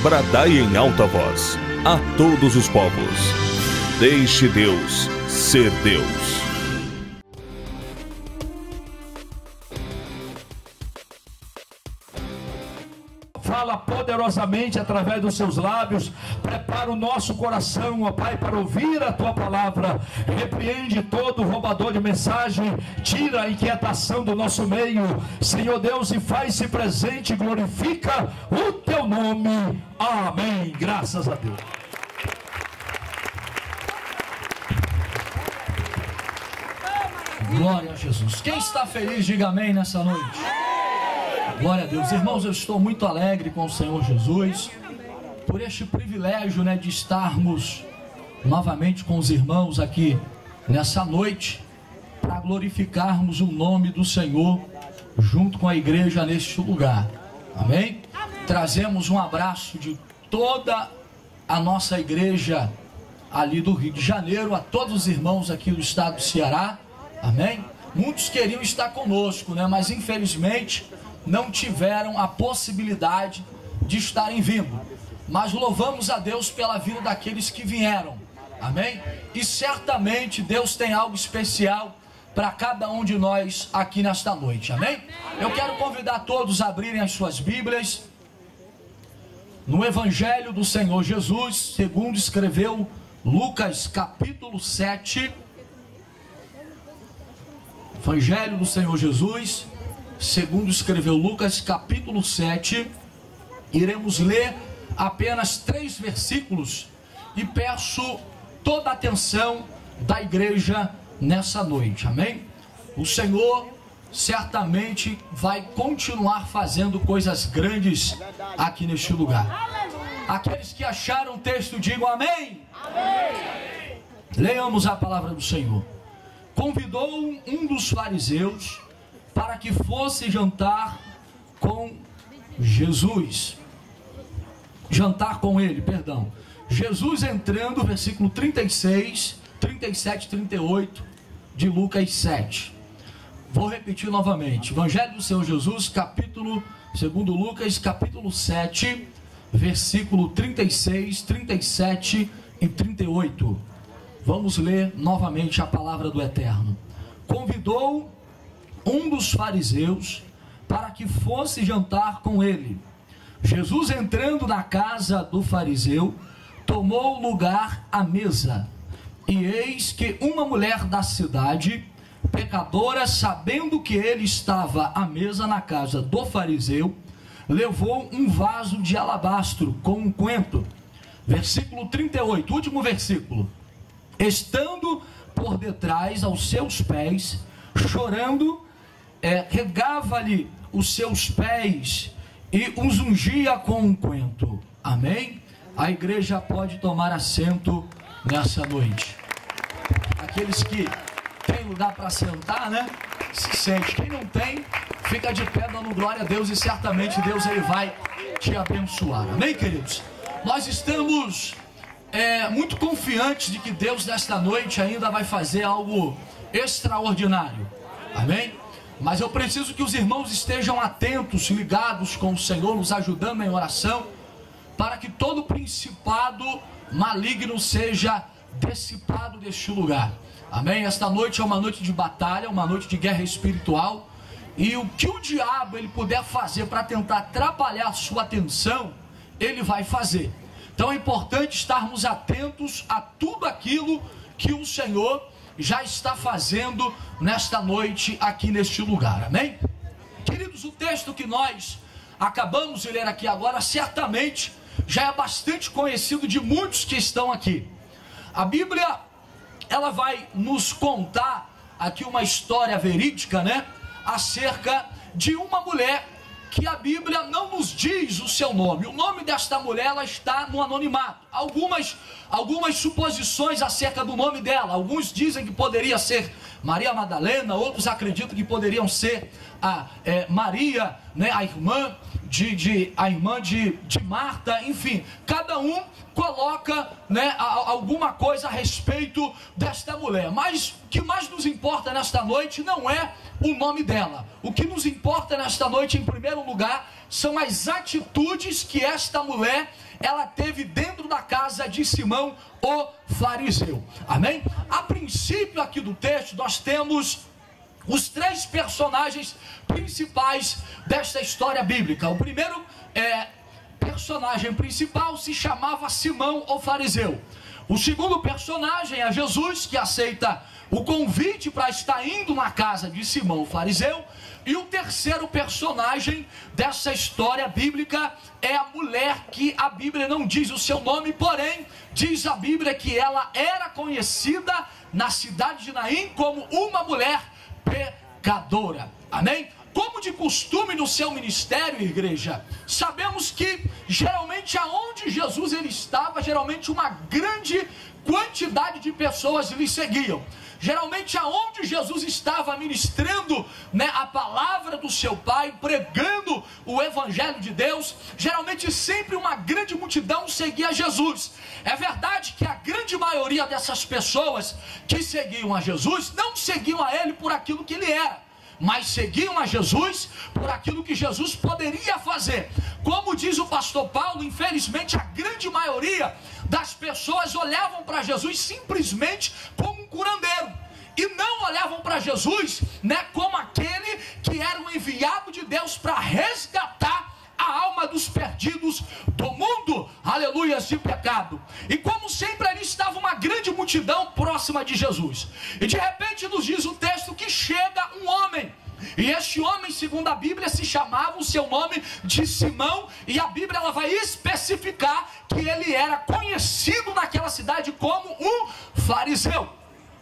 bradai em alta voz a todos os povos. Deixe Deus ser Deus. Fala poderosamente através dos seus lábios. Prepara o nosso coração, ó Pai, para ouvir a Tua palavra. Repreende todo roubador de mensagem. Tira a inquietação do nosso meio, Senhor Deus, e faz-se presente. Glorifica o Teu nome. Amém. Graças a Deus. Glória a Jesus. Quem está feliz, diga amém nessa noite. Glória a Deus. Irmãos, eu estou muito alegre com o Senhor Jesus por este privilégio, de estarmos novamente com os irmãos aqui nessa noite para glorificarmos o nome do Senhor junto com a igreja neste lugar. Amém? Trazemos um abraço de toda a nossa igreja ali do Rio de Janeiro, a todos os irmãos aqui do estado do Ceará. Amém? Muitos queriam estar conosco, mas infelizmente não tiveram a possibilidade de estarem vindo. Mas louvamos a Deus pela vida daqueles que vieram. Amém? E certamente Deus tem algo especial para cada um de nós aqui nesta noite. Amém? Eu quero convidar todos a abrirem as suas Bíblias no Evangelho do Senhor Jesus, segundo escreveu Lucas capítulo 7. Evangelho do Senhor Jesus, segundo escreveu Lucas capítulo 7. Iremos ler apenas 3 versículos e peço toda a atenção da igreja nessa noite. Amém? O Senhor certamente vai continuar fazendo coisas grandes aqui neste lugar. Aqueles que acharam o texto digam amém. Amém. Leamos a palavra do Senhor. Convidou um dos fariseus para que fosse jantar com Jesus. Jantar com ele, perdão. Jesus entrando, versículo 36, 37, 38 de Lucas 7. Vou repetir novamente. Evangelho do Senhor Jesus, capítulo, segundo Lucas, capítulo 7, versículo 36, 37 e 38. Vamos ler novamente a palavra do Eterno. Convidou um dos fariseus para que fosse jantar com ele. Jesus, entrando na casa do fariseu, tomou lugar à mesa. E eis que uma mulher da cidade, pecadora, sabendo que ele estava à mesa na casa do fariseu, levou um vaso de alabastro com unguento. Versículo 38, último versículo. Estando por detrás aos seus pés, chorando, regava-lhe os seus pés e os ungia com unguento. Amém? A igreja pode tomar assento nessa noite. Aqueles que têm lugar para sentar, se sente. Quem não tem, fica de pé dando glória a Deus e certamente Deus ele vai te abençoar. Amém, queridos? Nós estamos muito confiantes de que Deus nesta noite ainda vai fazer algo extraordinário. Amém? Mas eu preciso que os irmãos estejam atentos, ligados com o Senhor, nos ajudando em oração, para que todo principado maligno seja dissipado deste lugar. Amém? Esta noite é uma noite de batalha, uma noite de guerra espiritual, e o que o diabo ele puder fazer para tentar atrapalhar a sua atenção, ele vai fazer. Então é importante estarmos atentos a tudo aquilo que o Senhor já está fazendo nesta noite aqui neste lugar. Amém? Queridos, o texto que nós acabamos de ler aqui agora certamente já é bastante conhecido de muitos que estão aqui. A Bíblia, ela vai nos contar aqui uma história verídica, acerca de uma mulher que a Bíblia não nos diz o seu nome. O nome desta mulher, ela está no anonimato. Algumas suposições acerca do nome dela. Alguns dizem que poderia ser Maria Madalena, outros acreditam que poderiam ser Maria, a irmã de Marta. Enfim, cada um coloca alguma coisa a respeito desta mulher. Mas o que mais nos importa nesta noite não é o nome dela. O que nos importa nesta noite, em primeiro lugar, são as atitudes que esta mulher ela teve dentro da casa de Simão, o fariseu. Amém? A princípio aqui do texto nós temos os três personagens principais desta história bíblica. O primeiro personagem principal se chamava Simão, o fariseu. O segundo personagem é Jesus, que aceita o convite para estar indo na casa de Simão, o fariseu. E o terceiro personagem dessa história bíblica é a mulher, que a Bíblia não diz o seu nome, porém diz a Bíblia que ela era conhecida na cidade de Naim como uma mulher pecadora. Amém? Como de costume no seu ministério, igreja, sabemos que geralmente aonde Jesus ele estava, geralmente uma grande quantidade de pessoas lhe seguiam. Geralmente aonde Jesus estava ministrando, a palavra do seu Pai, pregando o Evangelho de Deus, geralmente sempre uma grande multidão seguia Jesus. É verdade que a grande maioria dessas pessoas que seguiam a Jesus, não seguiam a Ele por aquilo que Ele era, mas seguiam a Jesus por aquilo que Jesus poderia fazer. Como diz o pastor Paulo, infelizmente a grande maioria das pessoas olhavam para Jesus simplesmente como um curandeiro, e não olhavam para Jesus como aquele que era o enviado de Deus para resgatar a alma dos perdidos do mundo, aleluias, de pecado. E como sempre ali estava uma grande multidão próxima de Jesus, e de repente nos diz o texto que chega um homem, e este homem, segundo a Bíblia, se chamava o seu nome de Simão, e a Bíblia ela vai especificar que ele era conhecido naquela cidade como um fariseu.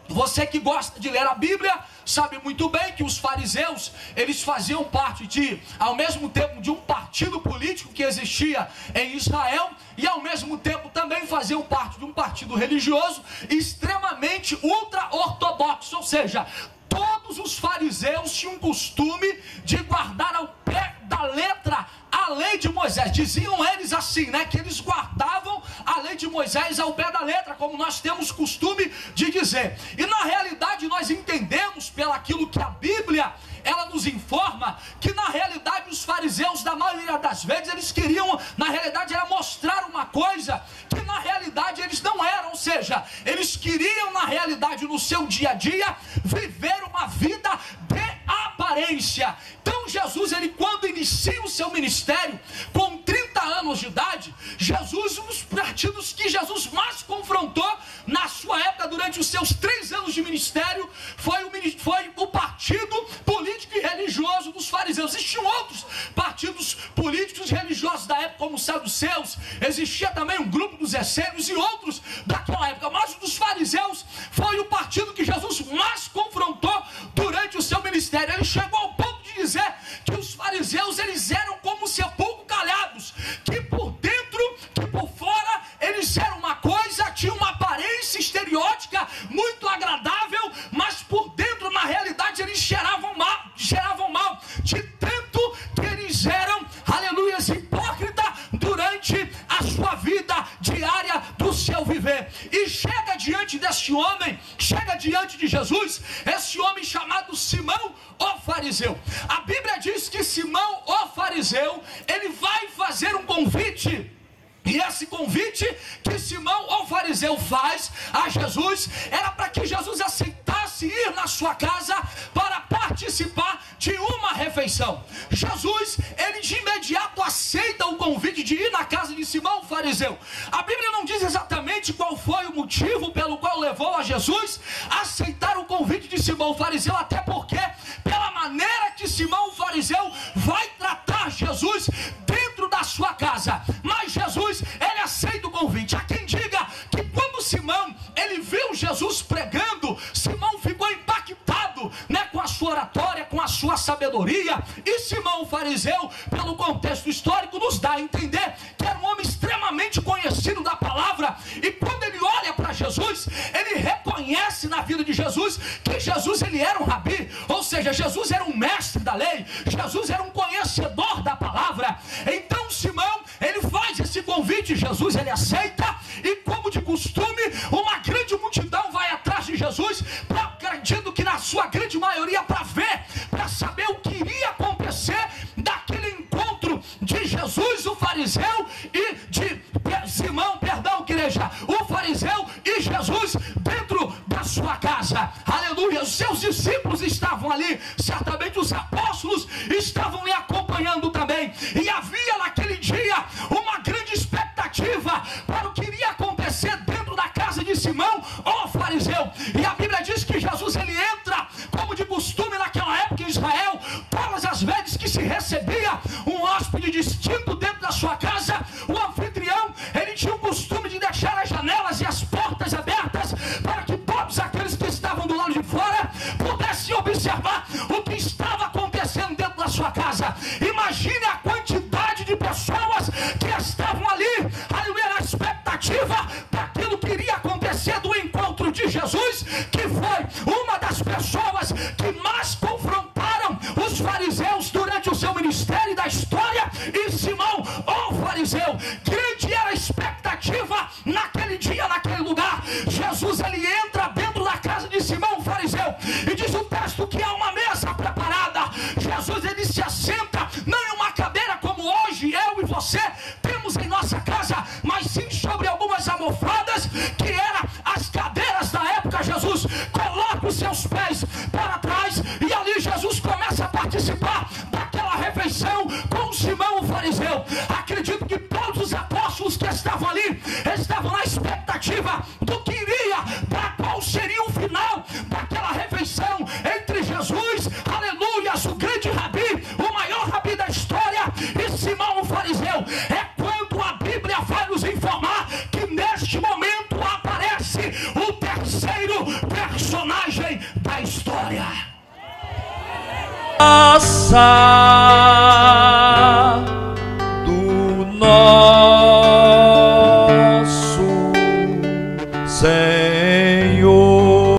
Você que gosta de ler a Bíblia sabe muito bem que os fariseus, eles faziam parte ao mesmo tempo de um partido político que existia em Israel, e ao mesmo tempo também faziam parte de um partido religioso extremamente ultra-ortodoxo. Ou seja, todos os fariseus tinham o costume de guardar ao pé da letra a lei de Moisés. Diziam eles assim, que eles guardavam a lei de Moisés ao pé da letra, como nós temos costume de dizer. E na realidade nós entendemos, pelo aquilo que a Bíblia ela nos informa, que na realidade os fariseus, da maioria das vezes, eles queriam, na realidade, era mostrar uma coisa que na realidade eles não eram. Ou seja, eles queriam na realidade, no seu dia a dia, viver uma vida de aparência. Então Jesus, ele quando inicia o seu ministério, com 30 anos de idade, Jesus, um dos partidos que Jesus mais confrontou na sua época, durante os seus 3 anos de ministério, foi o partido político e religioso dos fariseus. Existiam outros partidos políticos e religiosos da época, como os saduceus, existia também um grupo dos essênios e outros daquela época, mas o dos fariseus foi o partido que Jesus mais confrontou durante o seu ministério. Ele chegou ao ponto de dizer que os fariseus, eles eram como sepulcro calhados, que por dentro, que por fora, eles eram uma coisa, tinham uma aparência estereótica muito agradável, mas por dentro, na realidade, eles cheiravam mal, de tanto que eles eram, aleluia, hipócritas durante a sua vida diária do seu viver. E chega diante deste homem, chega diante de Jesus, esse homem chamado Simão, o fariseu. A Bíblia diz que Simão, o fariseu, ele vai fazer um convite. E esse convite que Simão, o fariseu, faz a Jesus, era para que Jesus aceitasse ir na sua casa para participar de uma refeição. Jesus, ele de imediato aceita o convite de ir na casa de Simão, o fariseu. A Bíblia não diz exatamente qual foi o motivo pelo qual levou a Jesus a aceitar o convite de Simão, o fariseu, até porque, pela maneira que Simão, o fariseu, vai tratar Jesus dentro da sua casa. Mas Jesus, ele aceita o convite. Há quem diga que quando Simão, ele viu Jesus pregando, Simão ficou impactado, com a sua oratória, com a sua sabedoria. E Simão, o fariseu, pelo contexto histórico, nos dá a entender que era um homem extremamente conhecido da palavra. E quando ele olha para Jesus, ele reconhece na vida de Jesus que Jesus, ele era um rabi, ou seja, Jesus era um mestre da lei, Jesus era um conhecedor da palavra. Então Simão, ele faz esse convite, Jesus, ele aceita, e como de costume, uma grande multidão vai atrás de Jesus, acreditando que na sua grande maioria para ver, para saber o que iria acontecer daquele encontro de certamente os apóstolos estavam lhe acompanhando também, e havia naquele dia uma grande expectativa para o que iria acontecer dentro da casa de Simão, o fariseu. E a Bíblia diz que Jesus, ele entra, como de costume naquela época em Israel, todas as vezes que se recebia um hóspede distinto dentro da sua casa, o anfitrião, ele tinha o costume de deixar as janelas e as portas abertas para que todos aqueles que estavam do lado de fora pudessem observar o que estava acontecendo dentro da sua casa. Imagine a quantidade de pessoas que estavam ali na expectativa daquilo que iria acontecer do encontro de Jesus, que foi uma das pessoas que mais confrontaram os fariseus durante o seu ministério da história. E Simão, o fariseu, grande era a expectativa naquele dia, naquele lugar. Jesus, ele entra dentro da casa de Simão, o fariseu, e diz o texto que há uma mesa preparada. Jesus, ele se assenta não em uma cadeira como hoje eu e você temos em nossa casa, mas sim sobre algumas almofadas, que eram as cadeiras da época. Jesus coloca os seus pés para trás, e ali Jesus começa a participar daquela refeição com Simão, o fariseu. Acredito que todos os apóstolos que estavam ali estavam na expectativa do que iria, da qual seria o final daquela refeição entre Jesus, aleluias, o grande rabi, o maior rabi da história, e Simão, o fariseu. É quando a Bíblia vai nos informar que neste momento aparece o terceiro personagem da história. Nossa do nosso Senhor